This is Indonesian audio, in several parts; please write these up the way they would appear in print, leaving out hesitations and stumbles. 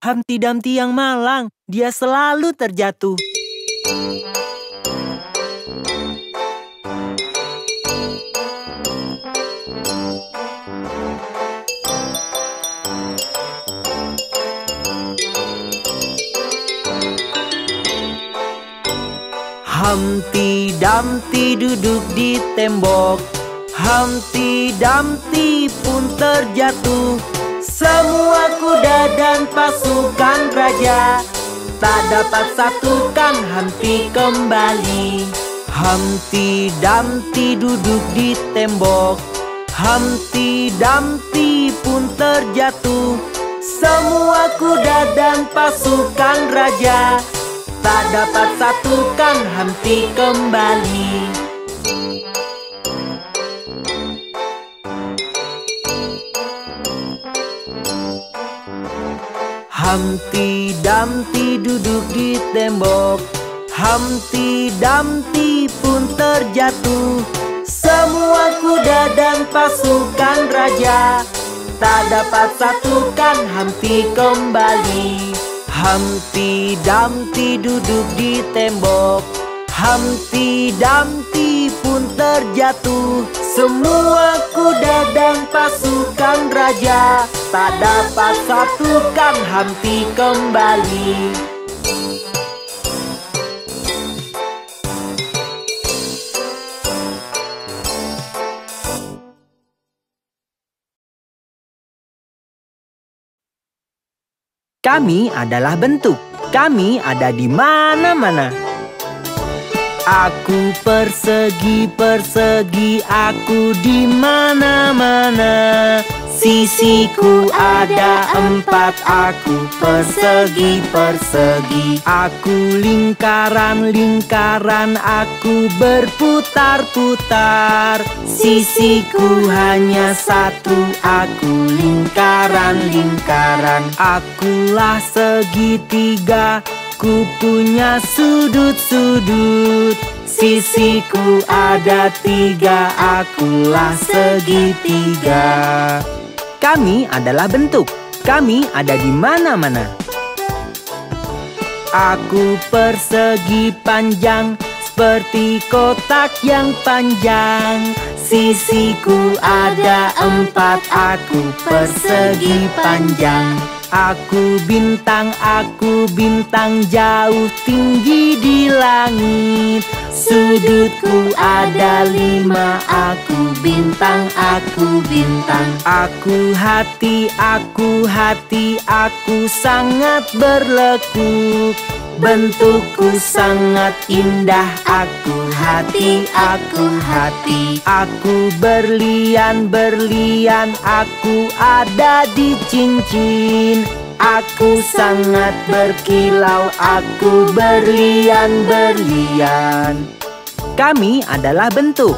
Humpty Dumpty yang malang, dia selalu terjatuh. Humpty Dumpty duduk di tembok. Humpty Dumpty pun terjatuh. Semua kuda dan pasukan raja tak dapat satukan Humpty kembali. Humpty Dumpty duduk di tembok. Humpty Dumpty pun terjatuh. Semua kuda dan pasukan raja tak dapat satukan Humpty kembali. Humpty Dumpty duduk di tembok. Humpty Dumpty pun terjatuh. Semua kuda dan pasukan raja tak dapat satukan Humpty kembali. Humpty Dumpty duduk di tembok. Humpty Dumpty pun terjatuh. Semua kuda dan pasukan raja tak dapat satukan Humpty kembali. Kami adalah bentuk. Kami ada di mana-mana. Aku persegi, aku di mana-mana. Sisiku ada 4, aku persegi. Aku lingkaran, aku berputar-putar. Sisiku hanya 1, aku lingkaran. Akulah segitiga, ku punya sudut-sudut. Sisiku ada 3, akulah segitiga. Kami adalah bentuk. Kami ada di mana-mana. Aku persegi panjang, seperti kotak yang panjang. Sisiku ada 4, aku persegi panjang. Aku bintang jauh tinggi di langit. Sudutku ada 5, aku bintang. Aku hati, aku sangat berlekuk. Bentukku sangat indah, aku hati. Aku berlian, aku ada di cincin. Aku sangat berkilau, aku berlian. Kami adalah bentuk.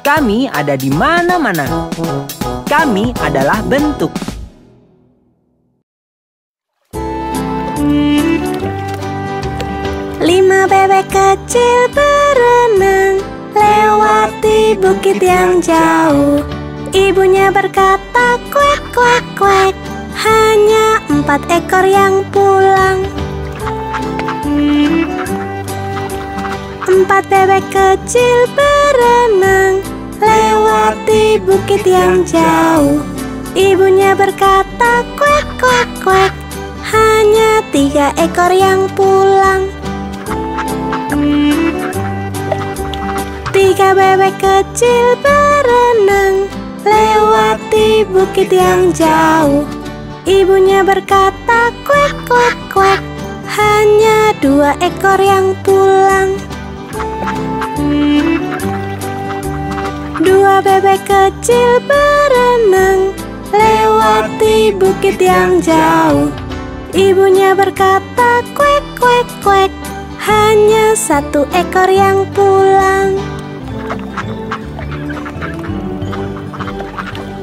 Kami ada di mana-mana. Kami adalah bentuk. Lima bebek kecil berenang lewati bukit yang jauh. Ibunya berkata, kuek, kuek, kuek. Hanya 4 ekor yang pulang. 4 bebek kecil berenang lewati bukit yang jauh. Ibunya berkata, kuek, kuek, kuek. Hanya 3 ekor yang pulang. 3 bebek kecil berenang lewati bukit yang jauh. Ibunya berkata, kuek, kuek, kuek. Hanya 2 ekor yang pulang. 2 bebek kecil berenang lewati bukit yang jauh. Ibunya berkata, kuek, kuek, kuek. Hanya 1 ekor yang pulang.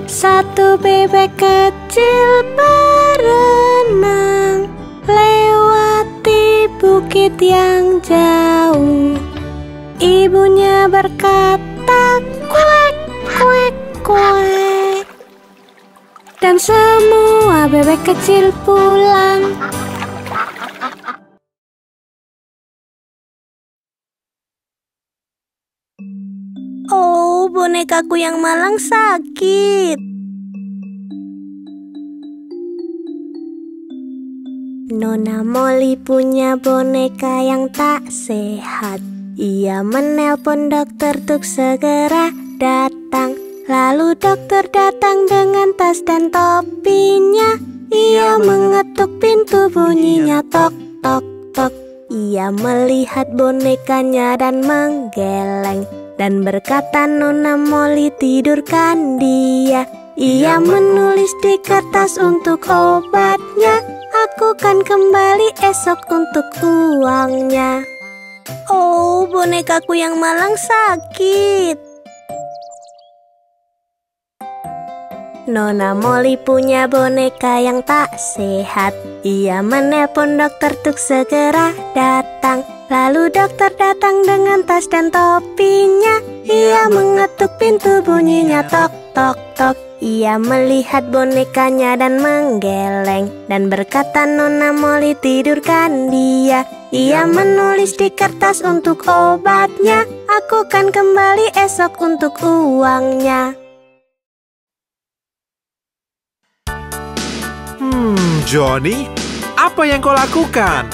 1 bebek kecil berenang lewati bukit yang jauh. Ibunya berkata, kuek, kuek, kuek. Dan semua bebek kecil pulang. bonekaku yang malang sakit. Nona Molly punya boneka yang tak sehat. Ia menelpon dokter untuk segera datang. Lalu dokter datang dengan tas dan topinya. Ia mengetuk pintu, bunyinya tok tok tok. Ia melihat bonekanya dan menggeleng dan berkata, Nona Molly, tidurkan dia. Ia menulis di kertas untuk obatnya. Aku kan kembali esok untuk uangnya. Oh, bonekaku yang malang sakit. Nona Molly punya boneka yang tak sehat. Ia menelpon dokter untuk segera datang. Lalu dokter datang dengan tas dan topinya. Ia mengetuk pintu, bunyinya tok tok tok. Ia melihat bonekanya dan menggeleng dan berkata, Nona Molly, tidurkan dia. Ia menulis di kertas untuk obatnya. Aku kan kembali esok untuk uangnya. Johnny, apa yang kau lakukan?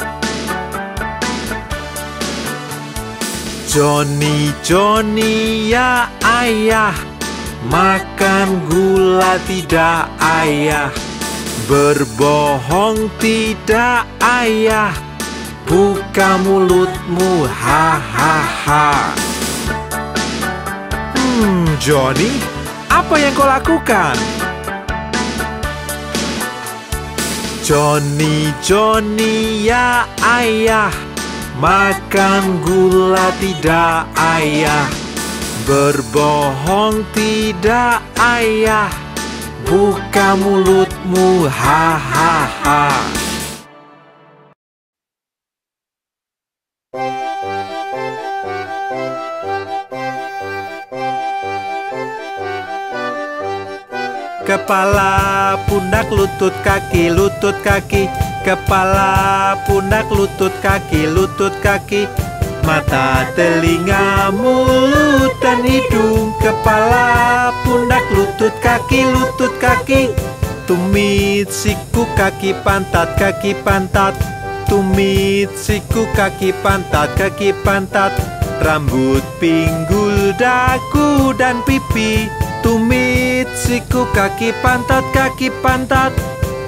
Johnny, Johnny, ya ayah, makan gula tidak ayah, berbohong tidak ayah, buka mulutmu, hahaha. Johnny, apa yang kau lakukan? Johnny, Johnny, ya ayah, makan gula tidak ayah, berbohong tidak ayah, buka mulutmu, hahaha. Kepala, pundak, lutut, kaki, lutut, kaki. Kepala, pundak, lutut, kaki, lutut, kaki. Mata, telinga, mulut, dan hidung. Kepala, pundak, lutut, kaki, lutut, kaki. Tumit, siku, kaki, pantat, kaki, pantat. Tumit, siku, kaki, pantat, kaki, pantat. Rambut, pinggul, dagu, dan pipi. Tumit, siku, kaki, pantat, kaki, pantat.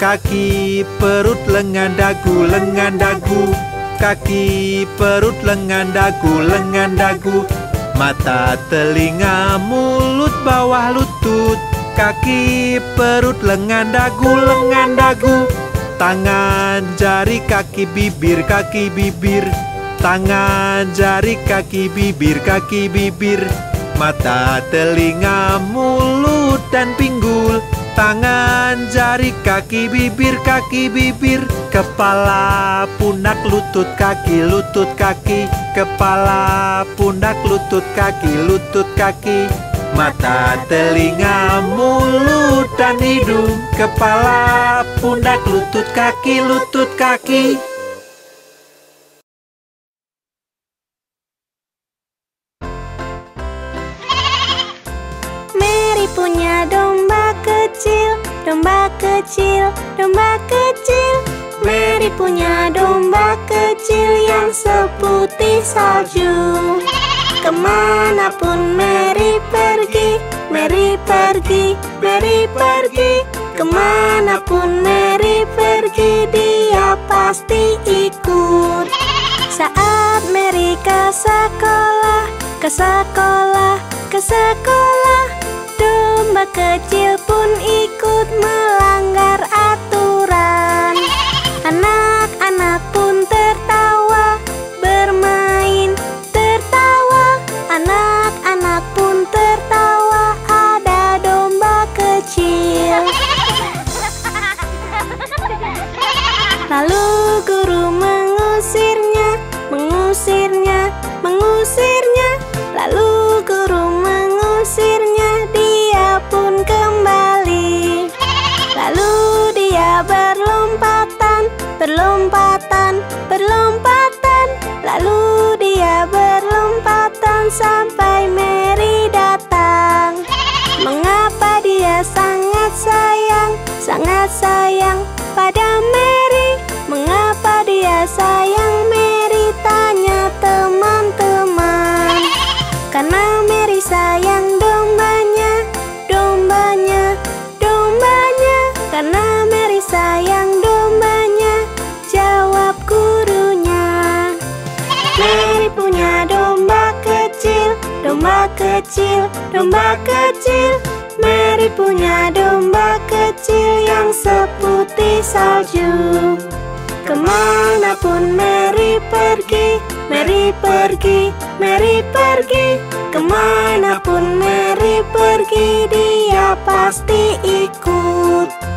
Kaki, perut, lengan, dagu, lengan, dagu. Kaki, perut, lengan, dagu, lengan, dagu. Mata, telinga, mulut, bawah lutut. Kaki, perut, lengan, dagu, lengan, dagu. Tangan, jari, kaki, bibir, kaki, bibir. Tangan, jari, kaki, bibir, kaki, bibir. Mata, telinga, mulut, dan pinggul. Tangan, jari, kaki, bibir, kaki, bibir. Kepala, pundak, lutut, kaki, lutut, kaki. Kepala, pundak, lutut, kaki, lutut, kaki. Mata, telinga, mulut, dan hidung. Kepala, pundak, lutut, kaki, lutut, kaki. Punya domba kecil, domba kecil, domba kecil. Mary punya domba kecil yang seputih salju. Kemanapun Mary pergi, Mary pergi, Mary pergi. Kemanapun Mary pergi, dia pasti ikut. Saat Mary ke sekolah, ke sekolah, ke sekolah, domba kecil pun ikut melanggar aturan. Anak-anak pun tertawa, bermain, tertawa. Anak-anak pun tertawa, ada domba kecil. Lalu guru mengusirnya, mengusirnya, mengusirnya. Lalu guru mengusirnya, dia pun kembali. Lalu dia domba kecil, domba kecil. Mary punya domba kecil yang seputih salju. Kemanapun Mary pergi, Mary pergi, Mary pergi. Kemanapun Mary pergi, dia pasti ikut.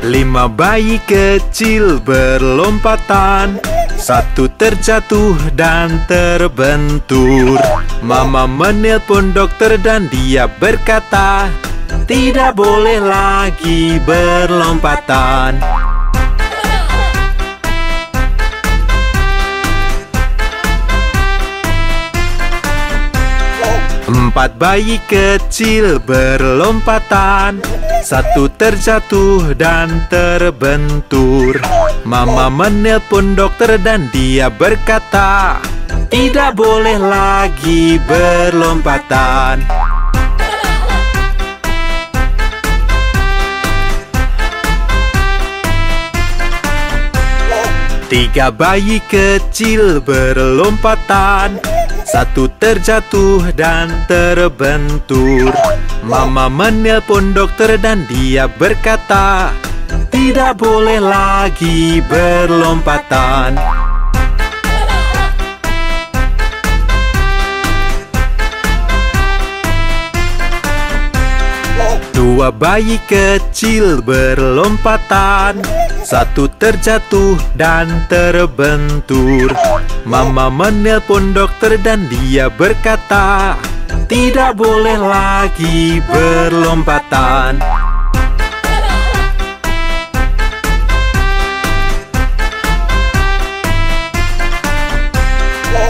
Lima bayi kecil berlompatan, satu terjatuh dan terbentur. Mama menelpon dokter dan dia berkata, tidak boleh lagi berlompatan. Empat bayi kecil berlompatan, satu terjatuh dan terbentur. Mama menelpon dokter dan dia berkata, tidak boleh lagi berlompatan. Tiga bayi kecil berlompatan, satu terjatuh dan terbentur. Mama menelpon dokter dan dia berkata, tidak boleh lagi berlompatan. Dua bayi kecil berlompatan, satu terjatuh dan terbentur. Mama menelpon dokter dan dia berkata, tidak boleh lagi berlompatan.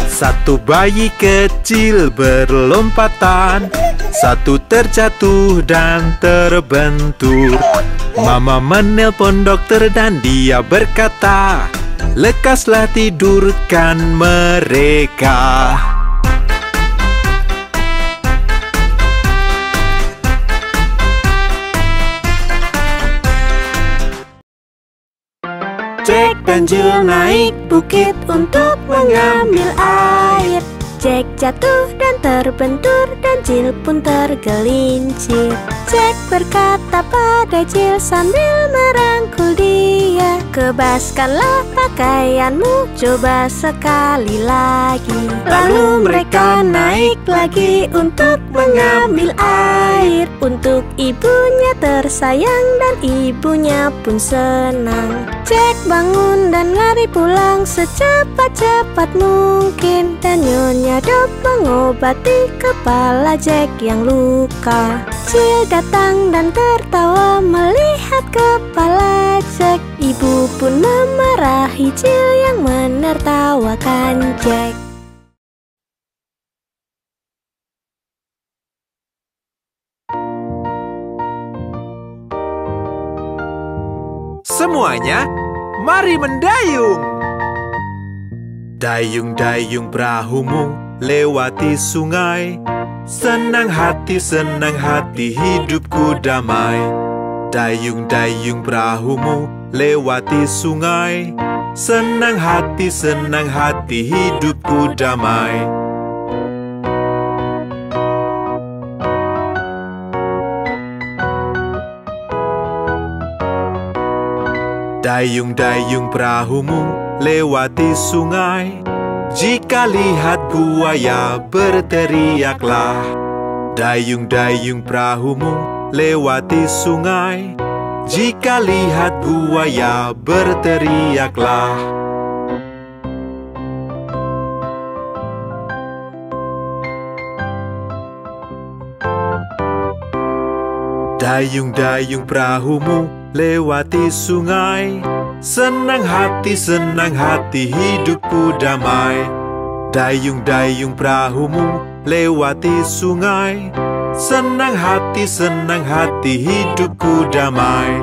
Satu bayi kecil berlompatan, satu terjatuh dan terbentur. Mama menelpon dokter dan dia berkata, lekaslah tidurkan mereka. Jack dan Jill naik bukit untuk mengambil air. Jack jatuh dan terbentur dan Jill pun tergelincir. Jack berkata pada Jill sambil merangkul dia, kebaskanlah pakaianmu, coba sekali lagi. Lalu mereka naik lagi untuk mengambil air. Untuk ibunya tersayang dan ibunya pun senang. Jack bangun dan lari pulang secepat-cepat mungkin, dan Nyonya Dog mengobati kepala Jack yang luka. Jill datang dan tertawa melihat kepala Jack. Ibu pun memarahi Jill yang menertawakan Jack. Semuanya, mari mendayung. Dayung-dayung perahumu lewati sungai. Senang hati, hidupku damai. Dayung-dayung perahumu lewati sungai. Senang hati, hidupku damai. Dayung-dayung perahumu lewati sungai. Jika lihat buaya berteriaklah. Dayung-dayung perahumu lewati sungai. Jika lihat buaya berteriaklah. Dayung-dayung perahumu lewati sungai. Senang hati, hidupku damai. Dayung-dayung perahumu lewati sungai. Senang hati, hidupku damai.